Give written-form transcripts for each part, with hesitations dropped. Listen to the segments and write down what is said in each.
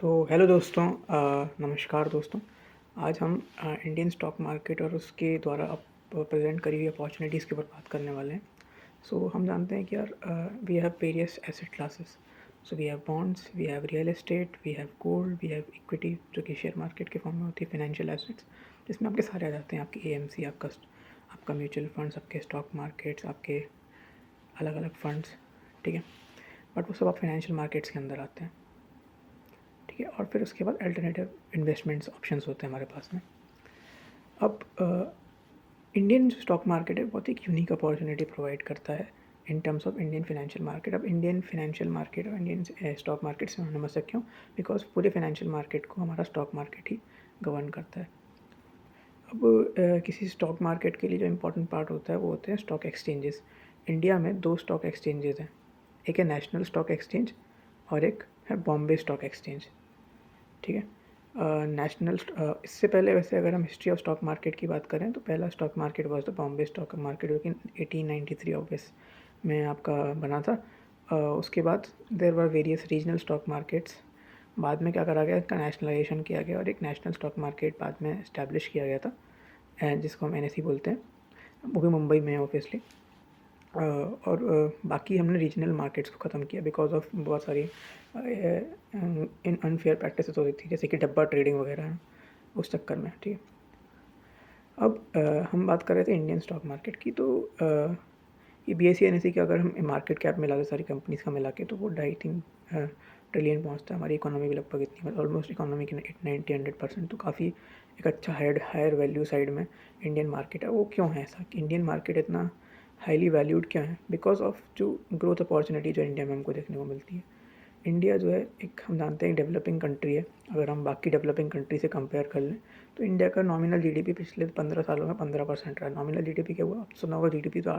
तो हेलो दोस्तों, नमस्कार दोस्तों। आज हम इंडियन स्टॉक मार्केट और उसके द्वारा प्रेजेंट करी हुई अपॉर्चुनिटीज़ के ऊपर बात करने वाले हैं। सो हम जानते हैं कि यार we have various asset classes. So we have bonds, we have real estate, we have gold, we have equity जो कि शेयर मार्केट के फॉर्म में होती है, फाइनेंशियल एसेट्स जिसमें आपके सारे आ जाते हैं, आपके एएमसी, आपका म्यूचुअल फंड्स, आपके स्टॉक मार्केट्स, आपके अलग अलग फंड्स। ठीक है, बट वो सब आप फाइनेंशियल मार्केट्स के अंदर आते हैं। ठीक है, और फिर उसके बाद अल्टरनेटिव इन्वेस्टमेंट्स ऑप्शंस होते हैं हमारे पास में। अब इंडियन जो स्टॉक मार्केट है बहुत एक यूनिक अपॉर्चुनिटी प्रोवाइड करता है in terms of Indian financial market. अब इंडियन फाइनेंशियल मार्केट और इंडियन स्टॉक मार्केट से हम समझ सकते हो बिकॉज पूरे फाइनेंशियल मार्केट को हमारा स्टॉक मार्केट ही गवर्न करता है। अब किसी स्टॉक मार्केट के लिए जो इम्पोर्टेंट पार्ट होता है वो होते हैं स्टॉक एक्सचेंजेस। इंडिया में दो स्टॉक एक्सचेंजेस हैं, एक है नेशनल स्टॉक एक्सचेंज और एक है बॉम्बे स्टॉक एक्सचेंज। ठीक है, नेशनल इससे पहले वैसे अगर हम हिस्ट्री ऑफ स्टॉक मार्केट की बात करें तो पहला stock market was the Bombay stock market जो कि 1893 ऑगस्ट में आपका बना था। उसके बाद देर वर वेरियस रीजनल स्टॉक मार्केट्स। बाद में क्या करा गया, इसका नेशनलाइजेशन किया गया और एक नेशनल स्टॉक मार्केट बाद में इस्टेब्लिश किया गया था, जिसको हम एनएसई बोलते हैं। वो भी मुंबई में है ऑब्वियसली। और बाकी हमने रीजनल मार्केट्स को ख़त्म किया बिकॉज ऑफ बहुत सारी इन अनफेयर प्रैक्टिसेस होती थी, जैसे कि डब्बा ट्रेडिंग वगैरह है, उस चक्कर में। ठीक है, अब हम बात कर रहे थे इंडियन स्टॉक मार्केट की। तो ये BSE NSE की अगर हम मार्केट कैप मिला दे सारी कंपनीज का मिला के तो वो 2.5-3 ट्रिलियन पहुँचता है। हमारी इकोनॉमी भी लगभग इतनी, ऑलमोस्ट इकोनॉमी की 90-100%। तो काफ़ी एक अच्छा हायर वैल्यू साइड में इंडियन मार्केट है। वो क्यों है ऐसा कि इंडियन मार्केट इतना हाईली वैल्यूड क्यों है? बिकॉज ऑफ जो ग्रोथ अपॉर्चुनिटी जो इंडिया में हमको देखने को मिलती है। इंडिया जो है एक, हम जानते हैं, डेवलपिंग कंट्री है। अगर हम बाकी डेवलपिंग कंट्री से कंपेयर कर लें तो इंडिया का नॉमिनल जीडीपी पिछले 15 सालों में 15% रहा है। नॉमिनल जीडीपी क्या हुआ, आप सुना होगा, जीडीपी तो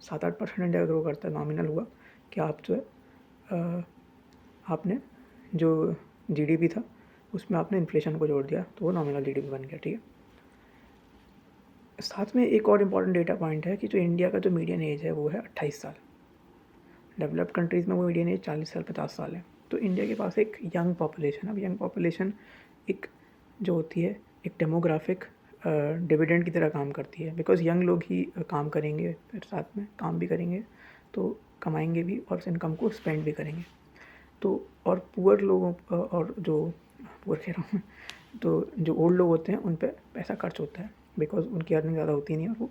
7-8% इंडिया ग्रो करता है। नॉमिनल हुआ कि आप जो है आपने जो जीडीपी था उसमें आपने इन्फ्लेशन को जोड़ दिया तो वो नॉमिनल जीडीपी बन गया। ठीक है, साथ में एक और इम्पॉर्टेंट डेटा पॉइंट है कि जो इंडिया का जो मीडियन एज है वो है 28 साल। डेवलप्ड कंट्रीज़ में वो मीडियन एज 40 साल 50 साल है। तो इंडिया के पास एक यंग पॉपुलेशन है। अब यंग पॉपुलेशन एक जो होती है एक डेमोग्राफिक डिविडेंड की तरह काम करती है, बिकॉज यंग लोग ही काम करेंगे, फिर साथ में काम भी करेंगे तो कमाएंगे भी और उस इनकम को स्पेंड भी करेंगे। तो और पुअर लोगों और जो पुअर कह रहा हूँ तो जो ओल्ड लोग होते हैं उन पर पैसा खर्च होता है बिकॉज उनकी अर्निंग ज़्यादा होती नहीं और वो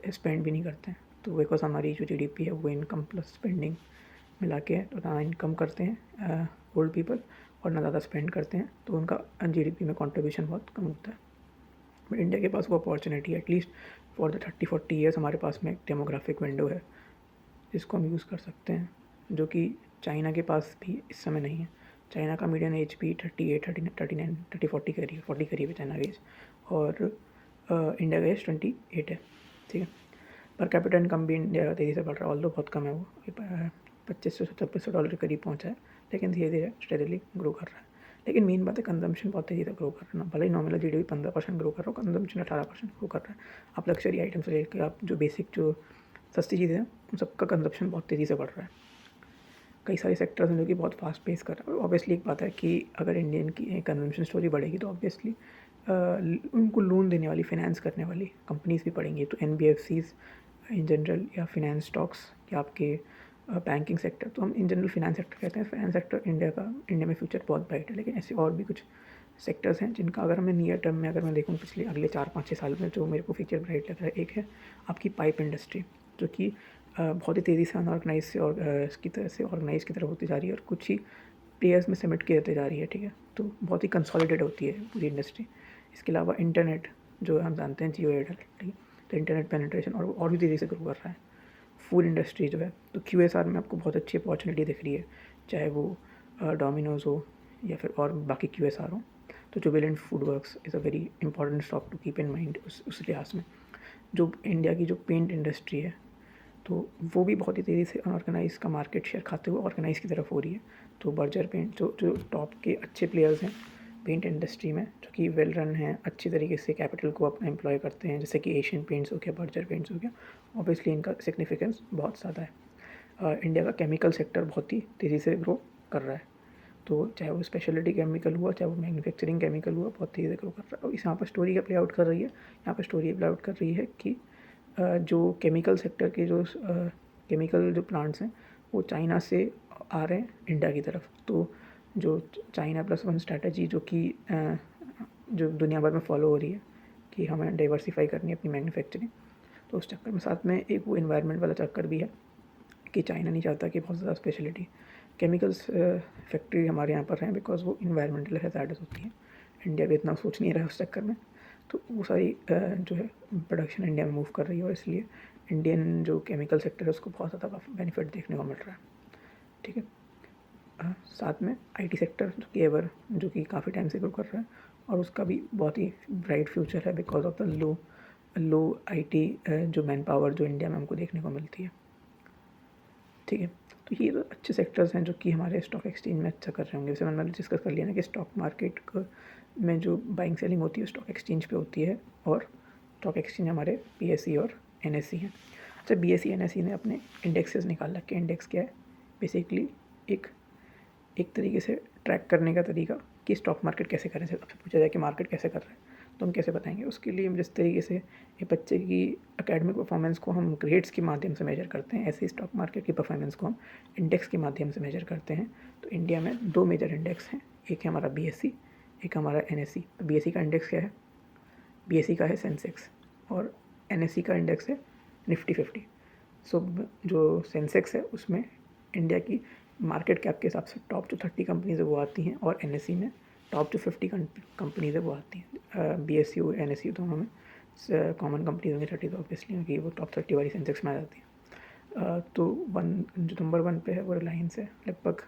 स्पेंड भी नहीं करते हैं। तो बिकॉज हमारी जो जीडीपी है वो इनकम प्लस स्पेंडिंग मिला के है, तो ना इनकम करते हैं ओल्ड पीपल और ना ज़्यादा स्पेंड करते हैं, तो उनका जीडीपी में कंट्रीब्यूशन बहुत कम होता है। बट इंडिया के पास वो अपॉर्चुनिटी है, एटलीस्ट फॉर द 30-40 ईयर्स हमारे पास में एक डेमोग्राफिक विंडो है जिसको हम यूज़ कर सकते हैं, जो कि चाइना के पास भी इस समय नहीं है। चाइना का मीडियन एज भी 38, 39, 40 करीब है चाइना का एज, और इंडिया का एज 28 है। ठीक है, पर कैपिटल इनकम भी इंडिया तेज़ी से बढ़ रहा है, ऑल्दो बहुत कम है, वो 2500 से $2600 के करीब पहुँचा है, लेकिन धीरे धीरे स्टेडली ग्रो कर रहा है। लेकिन मेन बात है कंजम्पशन बहुत तेज़ी से ग्रो कर रहा है। भले ही नॉमिनल जीडीपी 15% ग्रो कर रहा हो, कंजम्पशन 18% ग्रो कर रहा है। आप लग्जरी आइटम से लेकर आप जो बेसिक जो सस्ती चीज़ें हैं उन सबका कंजप्शन बहुत तेज़ी से बढ़ रहा है। कई सारे सेक्टर्स हैं जो कि बहुत फास्ट पेस कर रहा है। ऑब्वियसली एक बात है कि अगर इंडियन की कंजम्पशन स्टोरी बढ़ेगी तो ऑब्वियसली उनको लोन देने वाली, फाइनेंस करने वाली कंपनीज भी बढ़ेंगी। तो NBFCs इन जनरल या फिनेंस स्टॉक्स या आपके बैंकिंग सेक्टर, तो हम इन जनरल फिनेंस सेक्टर कहते हैं। फाइनेंस सेक्टर इंडिया में फ्यूचर बहुत ब्राइट है। लेकिन ऐसे और भी कुछ सेक्टर्स हैं जिनका अगर मैं नियर टर्म में अगर मैं देखूँ पिछले अगले 4-5-6 साल में जो मेरे को फ्यूचर ब्राइट लग रहा है, एक है आपकी पाइप इंडस्ट्री, जो कि बहुत ही तेज़ी से अनऑर्गेनाइज से और इसकी तरह से ऑर्गेनाइज की तरफ होती जा रही है और कुछ ही प्लेयर्स में समेट के रहते जा रही है। ठीक है, तो बहुत ही कंसोलिडेट होती है पूरी इंडस्ट्री। इसके अलावा इंटरनेट जो हम जानते हैं, जियो एयरटेल, ठीक है, तो इंटरनेट पेनिट्रेशन और भी तेज़ी से ग्रो कर रहा है। फूड इंडस्ट्री जो है, तो QSR में आपको बहुत अच्छी अपॉर्चुनिटी दिख रही है, चाहे वो डोमिनोज़ हो या फिर और बाकी QSR हो। तो Jubilant Food Works is a very important stock to keep in mind उस लिहाज में। जो इंडिया की जो पेंट इंडस्ट्री है तो वो भी बहुत ही तेज़ी से अनऑर्गेनाइज का मार्केट शेयर खाते हुए ऑर्गेनाइज की तरफ हो रही है। तो बर्जर पेंट जो टॉप के अच्छे प्लेयर्स हैं पेंट इंडस्ट्री में, जो कि वेल रन हैं, अच्छी तरीके से कैपिटल को अपना एम्प्लॉय करते हैं, जैसे कि एशियन पेंट्स हो गया, बर्जर पेंट्स हो गया, ऑब्वियसली इनका सिग्निफिकेंस बहुत ज़्यादा है। इंडिया का केमिकल सेक्टर बहुत ही तेज़ी से ग्रो कर रहा है। तो चाहे वो स्पेशलिटी केमिकल हुआ, चाहे वो मैन्युफैक्चरिंग केमिकल हुआ, बहुत तेज़ी से ग्रो कर रहा है। और इस यहाँ पर स्टोरी क्या प्ले आउट कर रही है, यहाँ पर स्टोरी प्ले आउट कर रही है कि जो केमिकल सेक्टर के जो केमिकल जो प्लांट्स हैं वो चाइना से आ रहे हैं इंडिया की तरफ। तो जो चाइना प्लस वन स्ट्रैटेजी जो कि जो दुनिया भर में फॉलो हो रही है कि हमें डाइवर्सिफाई करनी है अपनी मैन्युफैक्चरिंग, तो उस चक्कर में साथ में एक वो इन्वायरमेंट वाला चक्कर भी है कि चाइना नहीं चाहता कि बहुत ज़्यादा स्पेशलिटी केमिकल्स फैक्ट्री हमारे यहाँ पर हैं बिकॉज वो इन्वायरमेंटल हैज़ार्डस होती हैं। इंडिया भी इतना सोच नहीं रहा है उस चक्कर में, तो वो सारी जो है प्रोडक्शन इंडिया में मूव कर रही है और इसलिए इंडियन जो केमिकल सेक्टर है उसको बहुत ज़्यादा बेनिफिट देखने को मिल रहा है। ठीक है, साथ में आईटी सेक्टर जो कि जो कि काफ़ी टाइम से ग्रो कर रहा है और उसका भी बहुत ही ब्राइट फ्यूचर है because of the low IT जो मैन पावर जो इंडिया में हमको देखने को मिलती है। ठीक है, तो ये तो अच्छे सेक्टर्स हैं जो कि हमारे स्टॉक एक्सचेंज में अच्छा कर रहे होंगे। जैसे मैंने डिस्कस कर लिया ना कि स्टॉक मार्केट में जो बाइंग सेलिंग होती है स्टॉक एक्सचेंज पे होती है और स्टॉक एक्सचेंज हमारे पीएसई और एनएसई हैं। अच्छा, बीएसई एनएसई ने अपने इंडेक्सेस निकाल रखे। इंडेक्स क्या है, बेसिकली एक तरीके से ट्रैक करने का तरीका कि स्टॉक मार्केट कैसे करें। आपसे पूछा जाए कि मार्केट कैसे कर रहा है तो हम कैसे बताएंगे। उसके लिए जिस तरीके से एक बच्चे की एकेडमिक परफॉर्मेंस को हम ग्रेड्स के माध्यम से मेजर करते हैं, ऐसे ही स्टॉक मार्केट की परफॉर्मेंस को हम इंडेक्स के माध्यम से मेजर करते हैं। तो इंडिया में 2 मेजर इंडेक्स हैं, एक है हमारा बीएसई, एक हमारा एनएसई। तो बीएसई का इंडेक्स क्या है, बीएसई का है सेंसेक्स और एनएसई का इंडेक्स है निफ्टी 50। सो जो सेंसेक्स है उसमें इंडिया की मार्केट कैप के हिसाब से टॉप जो 30 कंपनीज़ है वो आती हैं और एनएसई में टॉप जो 50 कंपनीज़ है वो आती हैं। बीएसयू एनएसयू दोनों में कॉमन कंपनीज होंगी 30, तो ऑब्वियसली होगी वो टॉप 30 वाली सेंसेक्स में आ जाती है। तो जो नंबर 1 पे है वो रिलायंस है। लगभग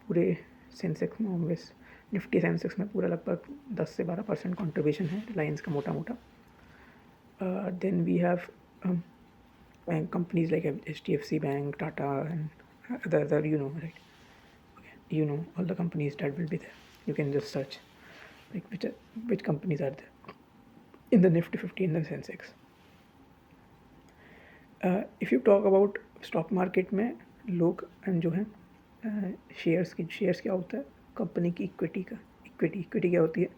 पूरे सेंसेक्स में ऑब्वियस निफ्टी सेंसेक्स में पूरा लगभग 10 से 12% कॉन्ट्रीब्यूशन है रिलायंस का मोटा मोटा। Then we have companies like HDFC Bank, Tata, and other right? Okay, all the companies that will be there. You can just search like which companies are there in the Nifty 50 in the Sensex. If you talk about stock market में लोग जो हैं shares क्या होता है, company की equity क्या होती है,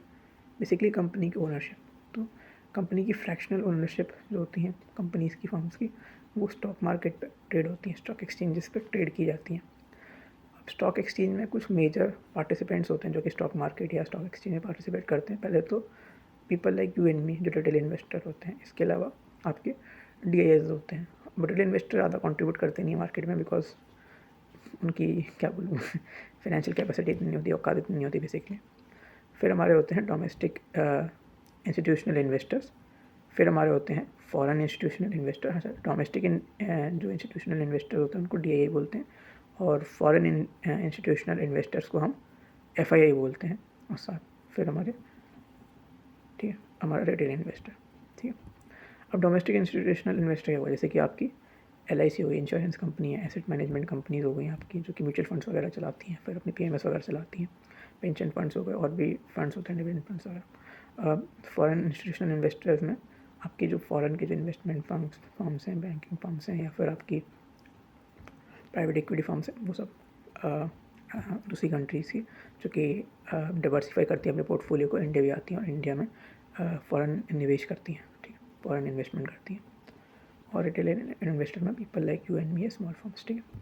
बेसिकली कंपनी की ओनरशिप। तो कंपनी की फ्रैक्शनल ओनरशिप जो होती हैं कंपनीज़ की, फर्म्स की, वो स्टॉक मार्केट पे ट्रेड होती हैं, स्टॉक एक्सचेंजेस पे ट्रेड की जाती हैं। अब स्टॉक एक्सचेंज में कुछ मेजर पार्टिसिपेंट्स होते हैं जो कि स्टॉक मार्केट या स्टॉक एक्सचेंज में पार्टिसिपेट करते हैं। पहले तो people like you and me जो रिटेल इन्वेस्टर होते हैं, इसके अलावा आपके DIIs होते हैं। रिटेल इन्वेस्टर ज़्यादा कंट्रीब्यूट करते नहीं मार्केट में बिकॉज उनकी क्या बोलूँ फाइनेंशियल कैपेसिटी इतनी नहीं होती, औकात इतनी नहीं होती बेसिकली। फिर हमारे होते हैं डोमेस्टिक इंस्टीट्यूशनल इन्वेस्टर्स, फिर हमारे होते हैं फॉरेन इंस्टीट्यूशनल इन्वेस्टर। डोमेस्टिक जो इंस्टीट्यूशनल इन्वेस्टर होते हैं उनको DII बोलते हैं और फॉरेन इंस्टीट्यूशनल इन्वेस्टर्स को हम FII बोलते हैं। और साथ फिर हमारे ठीक है हमारा रिटेल इन्वेस्टर। ठीक है, अब डोमेस्टिक इंस्टीट्यूशनल इन्वेस्टर क्या हुआ, जैसे कि आपकी LIC हो गई, इंश्योरेंस कंपनी है, एसेट मैनेजमेंट कंपनीज हो गई आपकी जो कि म्यूचुअल फंड्स वगैरह चलाती हैं, फिर अपनी PMS वगैरह चलाती हैं, पेंशन फंड्स हो गए और भी फंड्स होते हैं डिविडेंड फंड्स वगैरह। फॉरेन इंस्टीट्यूशनल इन्वेस्टर्स में आपकी जो फॉरेन के जो इन्वेस्टमेंट फर्म्स हैं, बैंकिंग फर्म्स हैं या फिर आपकी प्राइवेट इक्विटी फर्म्स हैं, वो सब दूसरी कंट्रीज़ की जो कि डाइवर्सिफाई करती है अपने पोर्टफोलियो को, इंडिया भी आती हैं और इंडिया में फॉरेन निवेश करती हैं। ठीक है, फॉरेन इन्वेस्टमेंट करती हैं। और रिटेल इन्वेस्टर में people like you and me, small firms. ठीक है,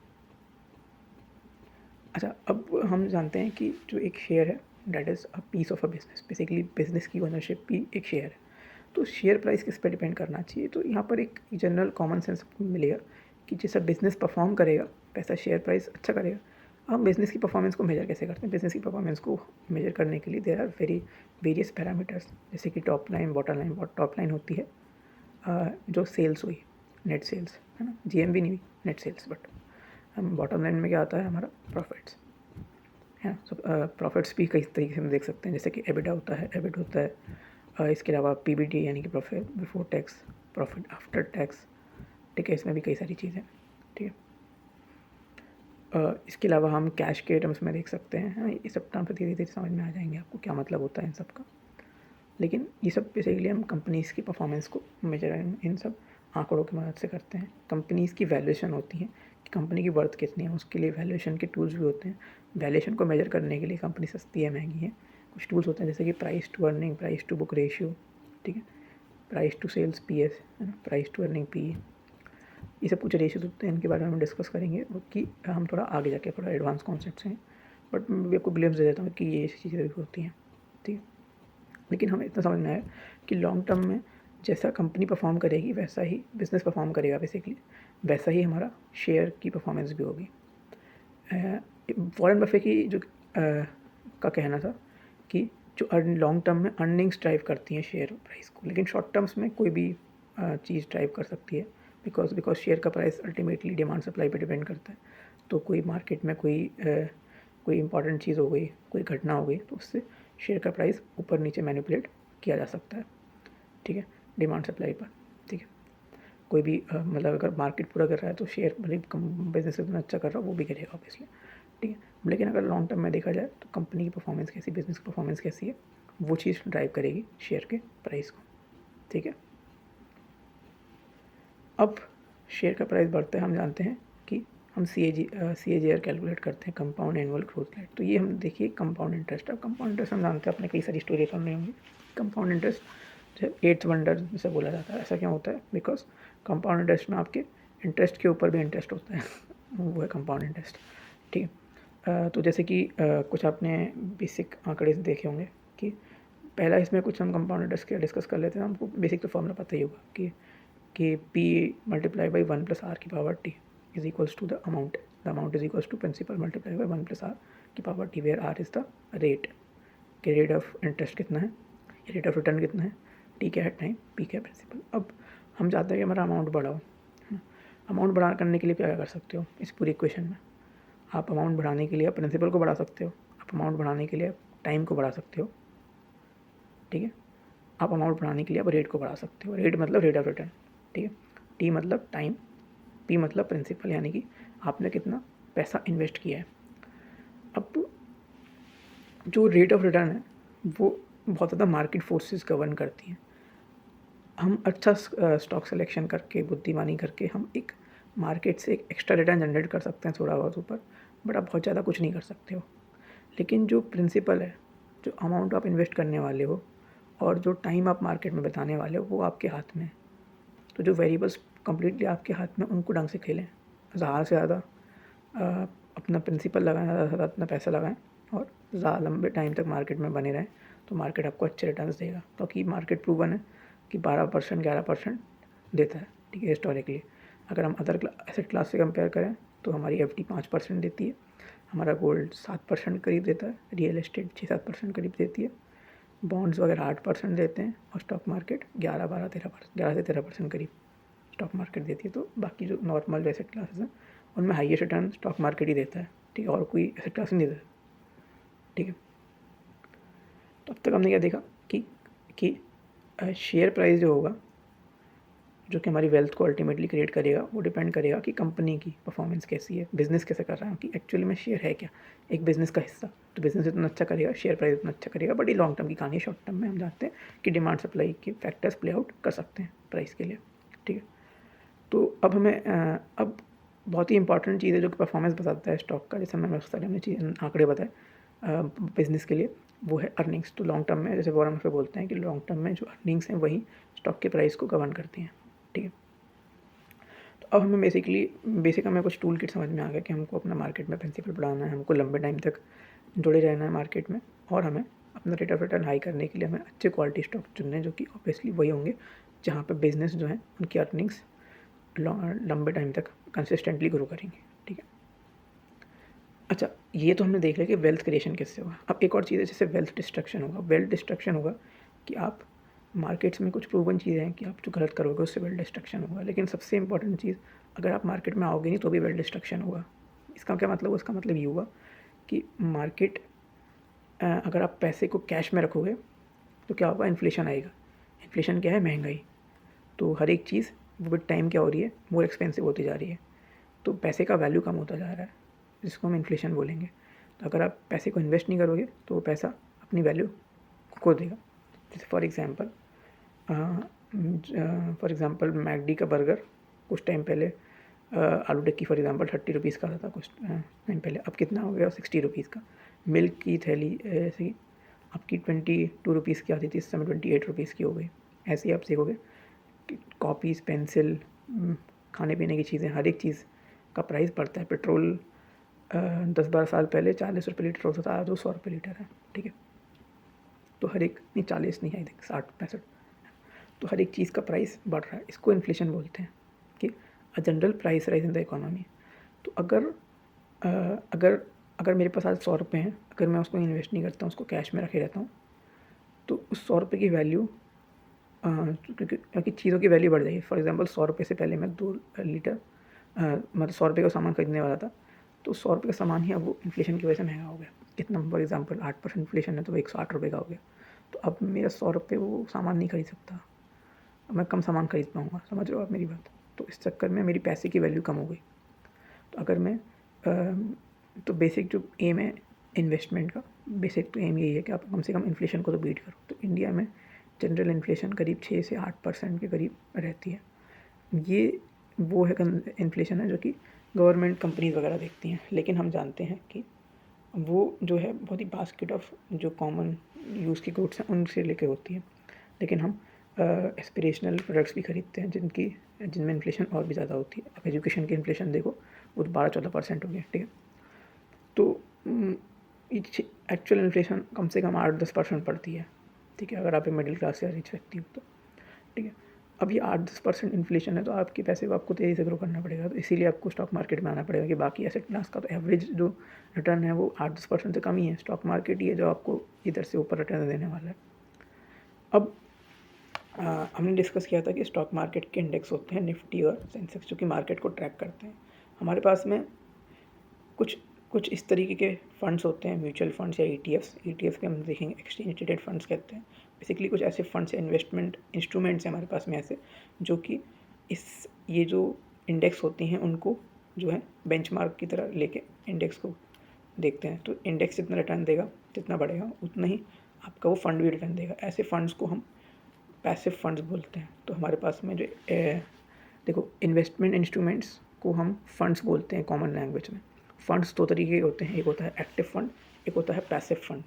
अच्छा अब हम जानते हैं कि जो एक शेयर है that is a piece of a business, basically business की ओनरशिप भी एक शेयर है। तो शेयर प्राइस किस पर डिपेंड करना चाहिए, तो यहाँ पर एक जनरल कॉमन सेंस मिलेगा कि जैसा बिजनेस परफॉर्म करेगा वैसा शेयर प्राइस अच्छा करेगा। हम बिज़नेस की परफॉर्मेंस को मेजर कैसे करते हैं, बिज़नेस की परफॉर्मेंस को मेजर करने के लिए देयर आर वेरियस पैरामीटर्स, जैसे कि top line, bottom line. Top line होती है जो सेल्स हुई, नेट सेल्स है ना, GMV नहीं हुई, नेट सेल्स। बट हम बॉटम लाइन में क्या आता है हमारा प्रॉफिट्स है ना। सब प्रॉफिट्स भी कई तरीके से हम देख सकते हैं, जैसे कि EBITDA होता है, EBIT होता है, इसके अलावा PBT यानी कि profit before tax, profit after tax. ठीक है, इसमें भी कई सारी चीज़ें। ठीक है, इसके अलावा हम कैश के टर्म्स में देख सकते हैं। हाँ, ये सब टर्म्स धीरे धीरे समझ में आ जाएंगे आपको क्या मतलब होता है इन सब का। लेकिन ये सब बेसिकली हम कंपनीज़ की परफॉर्मेंस को मेजर इन सब आंकड़ों की मदद से करते हैं। कंपनीज़ की वैल्यूएशन होती है कि कंपनी की वर्थ कितनी है, उसके लिए वैल्यूएशन के टूल्स भी होते हैं। वैल्यूएशन को मेजर करने के लिए कंपनी सस्ती है महंगी है, कुछ टूल्स होते हैं जैसे कि price to earning, price to book ratio, ठीक है, प्राइस टू सेल्स पीएस, है ना, प्राइस टू अर्निंग पी, ये सब कुछ रेशियोज होते हैं, इनके बारे में हम डिस्कस करेंगे कि हम थोड़ा आगे जाके थोड़ा एडवांस कॉन्सेप्ट्स हैं, बट मैं आपको ग्लिम्स दे देता हूँ कि ये चीज़ें भी होती हैं, ठीक है। लेकिन हमें इतना समझना है कि लॉन्ग टर्म में जैसा कंपनी परफॉर्म करेगी वैसा ही बिज़नेस परफॉर्म करेगा, बेसिकली वैसा ही हमारा शेयर की परफॉर्मेंस भी होगी। वॉरेन बफे की जो का कहना था कि जो लॉन्ग टर्म में अर्निंग्स ड्राइव करती हैं शेयर प्राइस को, लेकिन शॉर्ट टर्म्स में कोई भी चीज़ ड्राइव कर सकती है, बिकॉज शेयर का प्राइस अल्टीमेटली डिमांड सप्लाई पे डिपेंड करता है। तो कोई मार्केट में कोई इंपॉर्टेंट चीज़ हो गई, कोई घटना हो गई, तो उससे शेयर का प्राइस ऊपर नीचे मैनिपुलेट किया जा सकता है, ठीक है, डिमांड सप्लाई पर, ठीक है। कोई भी मतलब अगर मार्केट पूरा कर रहा है तो शेयर मतलब बिजनेस इतना अच्छा कर रहा है वो भी करेगा ऑब्वियसली, ठीक है। लेकिन अगर लॉन्ग टर्म में देखा जाए तो कंपनी की परफॉर्मेंस कैसी, बिजनेस की परफॉर्मेंस कैसी है, वो चीज़ ड्राइव करेगी शेयर के प्राइस को, ठीक है। अब शेयर का प्राइस बढ़ता है, हम जानते हैं कि हम CAGR कैलकुलेट करते हैं, कंपाउंड एनुअल ग्रोथ रेट। तो ये हम देखिए कंपाउंड इंटरेस्ट, अब कंपाउंड इंटरेस्ट हम जानते हैं, अपने कई सारी स्टोरी सुन रहे होंगे। कंपाउंड इंटरेस्ट जो एट्थ वंडर जैसे बोला जाता है, ऐसा क्यों होता है? बिकॉज कंपाउंड इंटरेस्ट में आपके इंटरेस्ट के ऊपर भी इंटरेस्ट होता है वो है कंपाउंड इंटरेस्ट, ठीक है। तो जैसे कि कुछ आपने बेसिक आंकड़े से देखे होंगे कि पहला इसमें कुछ हम कंपाउंड इंटरेस्ट के डिस्कस कर लेते हैं। हमको बेसिक तो फॉर्मूला पता ही होगा कि P मल्टीप्लाई बाई 1 + r की power t is equals to the amount is equals to principal multiply by 1 + r की power t, where r is the rate, कि रेट ऑफ इंटरेस्ट कितना है, रेट ऑफ रिटर्न कितना है, t क्या है time, p क्या है प्रिंसिपल। अब हम चाहते हैं कि हमारा अमाउंट बढ़ाओ, अमाउंट बढ़ा करने के लिए क्या कर सकते हो इस पूरी इक्वेशन में? आप अमाउंट बढ़ाने के लिए आप प्रिंसिपल को बढ़ा सकते हो, आप अमाउंट बढ़ाने के लिए आप टाइम को बढ़ा सकते हो, ठीक है। आप अमाउंट बढ़ाने के लिए आप रेट को बढ़ा सकते हो, रेट मतलब रेट ऑफ रिटर्न, ठीक है। टी मतलब टाइम, पी मतलब प्रिंसिपल, यानी कि आपने कितना पैसा इन्वेस्ट किया है। अब जो रेट ऑफ रिटर्न है वो बहुत ज़्यादा मार्केट फोर्सेस गवर्न करती हैं। हम अच्छा स्टॉक सिलेक्शन करके, बुद्धिमानी करके हम एक मार्केट से एक एक्स्ट्रा रिटर्न जनरेट कर सकते हैं थोड़ा बहुत ऊपर, बट आप बहुत ज़्यादा कुछ नहीं कर सकते हो। लेकिन जो प्रिंसिपल है, जो अमाउंट आप इन्वेस्ट करने वाले हो और जो टाइम आप मार्केट में बिताने वाले हो, वो आपके हाथ में है। तो जो वेरिएबल्स कंप्लीटली आपके हाथ में, उनको ढंग से खेलें, ज़्यादा से ज़्यादा अपना प्रिंसिपल लगाएं, ज़्यादा से ज़्यादा अपना पैसा लगाएं और ज़्यादा लंबे टाइम तक मार्केट में बने रहें, तो मार्केट आपको अच्छे रिटर्न्स देगा। क्योंकि मार्केट प्रूवन है कि 12% 11% देता है, ठीक है, हिस्टोरिकली। अगर हम अदर एसेट क्लास से कंपेयर करें तो हमारी FD 5% देती है, हमारा गोल्ड 7% करीब देता है, रियल एस्टेट 6-7% करीब देती है, बॉन्ड्स वगैरह 8% देते हैं, और स्टॉक मार्केट 11 से 13% करीब स्टॉक मार्केट देती है। तो बाकी जो नॉर्मल एसेट क्लासेस हैं उनमें हाईएस्ट रिटर्न स्टॉक मार्केट ही देता है, ठीक है, और कोई एसेट क्लास नहीं देता, ठीक है। तो अब तक हमने क्या देखा कि शेयर प्राइस जो होगा, जो कि हमारी वेल्थ को अल्टीमेटली क्रिएट करेगा, वो डिपेंड करेगा कि कंपनी की परफॉर्मेंस कैसी है, बिजनेस कैसे कर रहा है, कि एक्चुअली में शेयर है क्या, एक बिजनेस का हिस्सा। तो बिजनेस इतना अच्छा करेगा, शेयर प्राइस इतना अच्छा करेगा, बट ये लॉन्ग टर्म की कहानी है। शॉर्ट टर्म में हम जानते हैं कि डिमांड सप्लाई के फैक्टर्स प्ले आउट कर सकते हैं प्राइस के लिए, ठीक है। तो अब हमें अब बहुत ही इंपॉर्टेंट चीज़ है जो कि परफॉर्मेंस बताता है स्टॉक का, जैसे मैंने बहुत सारे हमने आंकड़े बताए बिजनेस के लिए, वो है अर्निंग्स। तो लॉन्ग टर्म में, जैसे वॉरेन बफेट बोलते हैं कि लॉन्ग टर्म में जो अर्निंग्स हैं वही स्टॉक के प्राइस को गवर्न करती हैं, ठीक है। तो अब हमें बेसिक हमें कुछ टूल किट समझ में आ गया कि हमको अपना मार्केट में प्रिंसिपल बढ़ाना है, हमको लंबे टाइम तक जुड़े रहना है मार्केट में, और हमें अपना रेट ऑफ रिटर्न हाई करने के लिए हमें अच्छे क्वालिटी स्टॉक चुनने हैं, जो कि ऑब्वियसली वही होंगे जहाँ पे बिजनेस जो है उनकी अर्निंग्स लंबे टाइम तक कंसिस्टेंटली ग्रो करेंगे, ठीक है। अच्छा, ये तो हमने देख लिया कि वेल्थ क्रिएशन किससे होगा। अब एक और चीज़ है जिससे वेल्थ डिस्ट्रक्शन होगा। वेल्थ डिस्ट्रक्शन होगा कि आप मार्केट्स में कुछ प्रूवन चीज़ें हैं कि आप जो गलत करोगे उससे वेल्थ डिस्ट्रक्शन होगा। लेकिन सबसे इंपॉर्टेंट चीज़, अगर आप मार्केट में आओगे नहीं तो भी वेल्थ डिस्ट्रक्शन होगा। इसका क्या मतलब? उसका मतलब ये होगा कि मार्केट अगर आप पैसे को कैश में रखोगे तो क्या होगा? इन्फ्लेशन आएगा। इन्फ्लेशन क्या है? महंगाई। तो हर एक चीज़ विद टाइम क्या हो रही है? मोर एक्सपेंसिव होती जा रही है। तो पैसे का वैल्यू कम होता जा रहा है, जिसको हम इन्फ्लेशन बोलेंगे। तो अगर आप पैसे को इन्वेस्ट नहीं करोगे तो वो पैसा अपनी वैल्यू खो देगा। जैसे फॉर एग्ज़ाम्पल मैकडी का बर्गर कुछ टाइम पहले आलू टिक्की फॉर एग्जांपल 30 रुपीज़ का आता था कुछ टाइम पहले, अब कितना हो गया 60 रुपीज़ का। मिल्क की थैली ऐसी आपकी 22 रुपीज़ की आती थी, इस समय 28 रुपीज़ की हो गई। ऐसे ही आप सीखोगे कि कॉपीज़, पेंसिल, खाने पीने की चीज़ें, हर एक चीज़ का प्राइस बढ़ता है। पेट्रोल 10-12 साल पहले 40 रुपये लीटर होता था, आज वो 100 रुपये लीटर है, ठीक है। तो हर एक, नहीं 40 नहीं, आई थिंक 60-65, तो हर एक चीज़ का प्राइस बढ़ रहा है। इसको इन्फ्लेशन बोलते हैं कि a general price rise in the economy. तो अगर अगर मेरे पास आज 100 रुपये हैं, अगर मैं उसको इन्वेस्ट नहीं करता हूँ, उसको कैश में रखे रहता हूँ, तो उस 100 रुपये की वैल्यू, क्योंकि चीज़ों की वैल्यू बढ़ जाएगी। फॉर एग्जांपल 100 रुपये से पहले मैं 2 लीटर मतलब 100 रुपये का सामान खरीदने वाला था, तो 100 रुपये का सामान ही अब वो इन्फ्लेशन की वजह से महंगा हो गया। कितना, फॉर एग्जांपल 8% इन्फ्लेशन है, तो वो 108 रुपये का हो गया। तो अब मेरा 100 रुपये वो सामान नहीं खरीद सकता, अब मैं कम सामान खरीद पाऊँगा। समझ रहे हो आप मेरी बात? तो इस चक्कर में मेरी पैसे की वैल्यू कम हो गई। तो अगर मैं तो बेसिक जो एम है इन्वेस्टमेंट का, बेसिक तो एम यही है कि आप कम से कम इन्फ्लेशन को तो बीट करो। तो इंडिया में जनरल इन्फ्लेशन करीब 6 से 8% के करीब रहती है। ये वो है इन्फ्लेशन है जो कि गवर्नमेंट कंपनीज वगैरह देखती हैं, लेकिन हम जानते हैं कि वो जो है बहुत ही बास्केट ऑफ जो कॉमन यूज़ की गुड्स हैं उनसे लेके होती है। लेकिन हम एस्पिरेशनल प्रोडक्ट्स भी खरीदते हैं जिनमें इन्फ्लेशन और भी ज़्यादा होती है। अब एजुकेशन की इन्फ्लेशन देखो, वो 12-14% हो गया, ठीक है। तो एक्चुअल इन्फ्लेशन कम से कम 8-10% पड़ती है, ठीक है, अगर आप एक मिडिल क्लास या रिच व्यक्ति हो तो, ठीक है। अब ये 8-10% इन्फ्लेशन है, तो आपके पैसे को आपको तेज़ी से ग्रो करना पड़ेगा, तो इसीलिए आपको स्टॉक मार्केट में आना पड़ेगा कि बाकी एसेट क्लास का तो एवरेज जो रिटर्न है वो 8-10% से कम ही है। स्टॉक मार्केट ही है जो आपको इधर से ऊपर रिटर्न देने वाला है। अब हमने डिस्कस किया था कि स्टॉक मार्केट के इंडेक्स होते हैं निफ्टी और सेंसेक्स, जो कि मार्केट को ट्रैक करते हैं। हमारे पास में कुछ कुछ इस तरीके के फंड्स होते हैं, म्यूचुअल फंड्स या ईटीएफ के हम देखेंगे एक्सचेंज ट्रेडेड फंड्स कहते हैं। बेसिकली कुछ ऐसे फंड्स या इन्वेस्टमेंट इंस्ट्रूमेंट्स हैं हमारे पास में ऐसे, जो कि ये जो इंडेक्स होती हैं उनको जो है बेंचमार्क की तरह लेके इंडेक्स को देखते हैं। तो इंडेक्स जितना रिटर्न देगा, जितना बढ़ेगा, उतना ही आपका वो फंड भी रिटर्न देगा। ऐसे फंड्स को हम पैसिव फंड्स बोलते हैं। तो हमारे पास में जो देखो, इन्वेस्टमेंट इंस्ट्रूमेंट्स को हम फंड्स बोलते हैं कॉमन लैंग्वेज में। फंड्स दो तरीके के होते हैं, एक होता है एक्टिव फंड, एक होता है passive fund.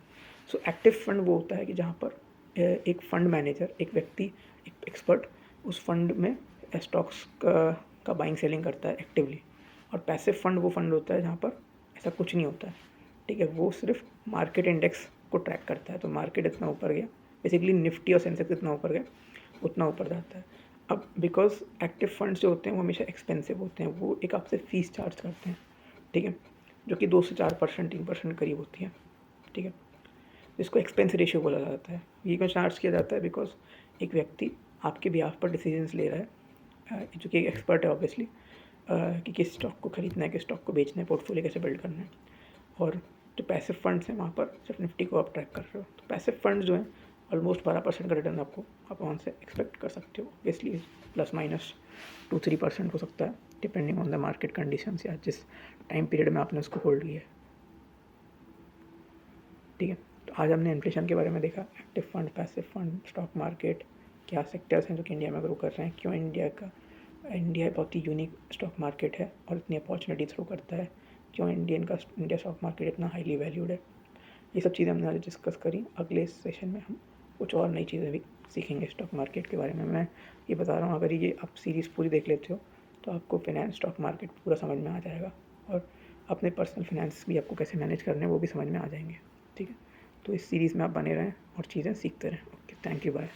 So active fund वो होता है कि जहाँ पर एक फंड मैनेजर, एक व्यक्ति, एक एक्सपर्ट उस फंड में स्टॉक्स का बाइंग सेलिंग करता है एक्टिवली। और पैसिव फंड वो फंड होता है जहाँ पर ऐसा कुछ नहीं होता है, ठीक है, वो सिर्फ मार्केट इंडेक्स को ट्रैक करता है। तो मार्केट इतना ऊपर गया, बेसिकली निफ्टी और सेंसेक्स इतना ऊपर गया, उतना ऊपर जाता है। अब बिकॉज एक्टिव फंड्स जो होते हैं वो हमेशा एक्सपेंसिव होते हैं, वो एक आपसे फ़ीस चार्ज करते हैं, ठीक है, जो कि 2 से 4%, 3% करीब होती है, ठीक है, जिसको एक्सपेंस रेशियो बोला जाता है। ये क्यों चार्ज किया जाता है? बिकॉज एक व्यक्ति आपके बिहाफ पर डिसीजंस ले रहा है, जो कि एक एक्सपर्ट है ऑब्वियसली, कि किस स्टॉक को खरीदना है, किस स्टॉक को बेचना है, पोर्टफोलियो कैसे बिल्ड करना है। और जो पैसिव फंड्स हैं वहाँ पर सिर्फ निफ्टी को आप ट्रैक कर रहे हो। तो पैसिव फंड्स जो हैं ऑलमोस्ट 12% का रिटर्न आप वहाँ से एक्सपेक्ट कर सकते हो। ऑब्वियसली +-2-3% हो सकता है, depending on the market conditions या जिस टाइम पीरियड में आपने उसको होल्ड किया है, ठीक है। तो आज हमने इन्फ्लेशन के बारे में देखा, active fund, passive fund, stock market, क्या सेक्टर्स हैं जो कि इंडिया में ग्रो कर रहे हैं, क्यों इंडिया बहुत ही यूनिक स्टॉक मार्केट है और इतनी अपॉर्चुनिटी थ्रो करता है, क्यों इंडिया स्टॉक मार्केट इतना हाईली वैल्यूड है। ये सब चीज़ें हमने आज डिस्कस करी। अगले सेशन में हम कुछ और नई चीज़ें भी सीखेंगे स्टॉक मार्केट के बारे में। मैं ये बता रहा हूँ, अगर ये आप सीरीज़ पूरी देख लेते हो तो आपको फाइनेंस, स्टॉक मार्केट पूरा समझ में आ जाएगा, और अपने पर्सनल फाइनेंस भी आपको कैसे मैनेज करने हैं वो भी समझ में आ जाएंगे, ठीक है। तो इस सीरीज़ में आप बने रहें और चीज़ें सीखते रहें। Okay, thank you, bye.